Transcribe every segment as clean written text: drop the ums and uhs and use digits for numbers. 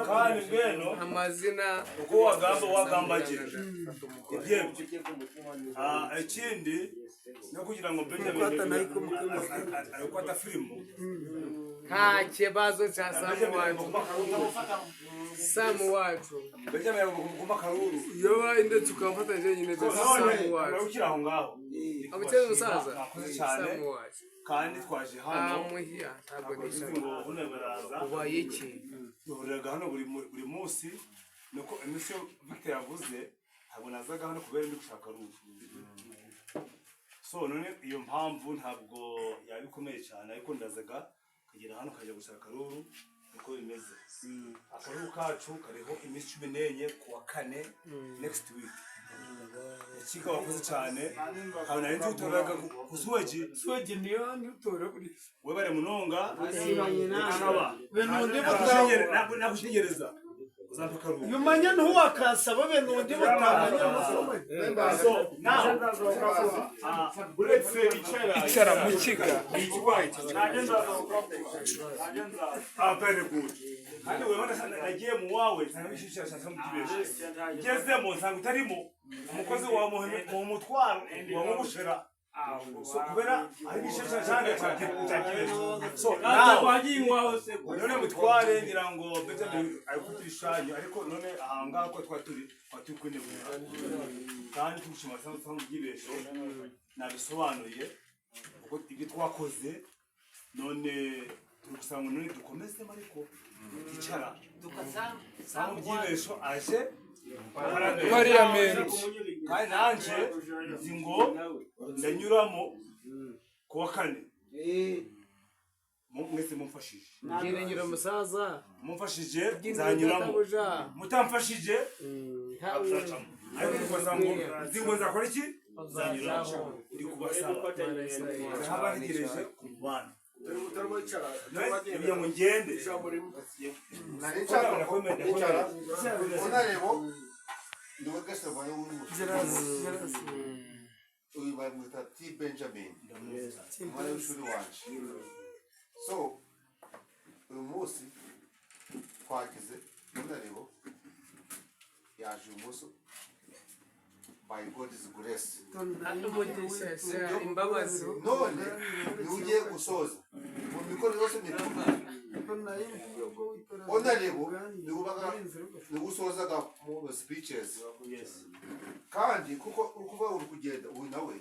kandi ngeno amazina uko wagambaje ikindi no kugira ngo Benjamin filmu nta kibazo cya Samu wacu Benjamin gumba karuru yoba indetse ukamfatanye nyine Samu wacu ukiraho ngaho abukeye umusaza Samu wacu kandi twaje hano muhiya ntabwo nishaka ngo uneberaza ubaye iki duhuriraga hano buri munsi nuko emission Victor yavuze ntabwo nazaga hano kubera ndi gushaka ruzi so none iyo mpamvu ntabwo yabikomeye cyane ariko ndazaga kugera hano kajya gushaka ruru uko bimeze akaruru kacu kariho iminsi 14 kuwa 4 next week Chika wakoze cyane hano nari tutoraga kusuweji niyo ntutora kuri we bare munonga akaba benundi nakushigereza uzampa rubu yumanya ntuwakasaba benundi batamanya amasomo so now bullet say icara mu kiga very good kandi wewe nagiye mu wawe sanabishishira cyane mu kibeshe ngezemo nsanga utarimo umukozi wa mu mutwaro wa mubushera so kubera ari bishishira cyane cyakibeshe so wagiye wawe se none mutware ngira ngo Benjamin ayikutishanyo ariko none ahanga ko twaturi kwende kandi tugushima cyane mu kibeshe nabisobanuye uko ibyo twakoze none tukusanga none dukomeze mariko icara tukasanga byibesho aje parliament kandi nanje zingo ndanyuramo kuwa 4 mwese mumfashije ngira umusaza mumfashije zanyuramo mutamfashije ariko tukasango zingo nzakora iki zanyuramo ndi kubasaba habagereje kubana Ndio ngende unarebo ndiwe gese vayo uyu bamwita T Benjamin mwana w'ishuri wanje so uyu munsi twagize unarebo yaje umuso by God's grace imbabazi none niugiye gusoza mu mikoro yose mituma onarebo nigubaga nigusozaga mu speeches kandi kuko ukuva uri kugenda uyu nawe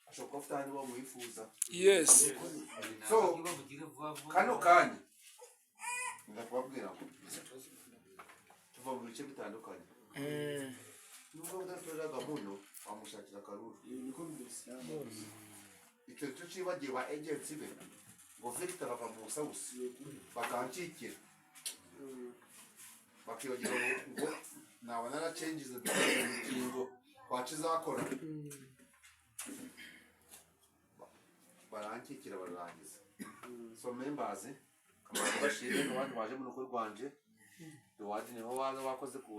ashobora kuba afite ahantu bamuhifuza yes so kano kanya ndakubabwira ngo tuva mu bice bitandukanye nubwo udatoraga muno wamushakira akaruru icyo cyo cibagiye ba agency be ngo Victor bava mu South bakancikira bakiyogira ngo nawe nara changes ingingo kwacizakora barancikira bararangiza so members kamara bashire n'abandi baje mu rugo rwanje duwadi niho waza wakoze ku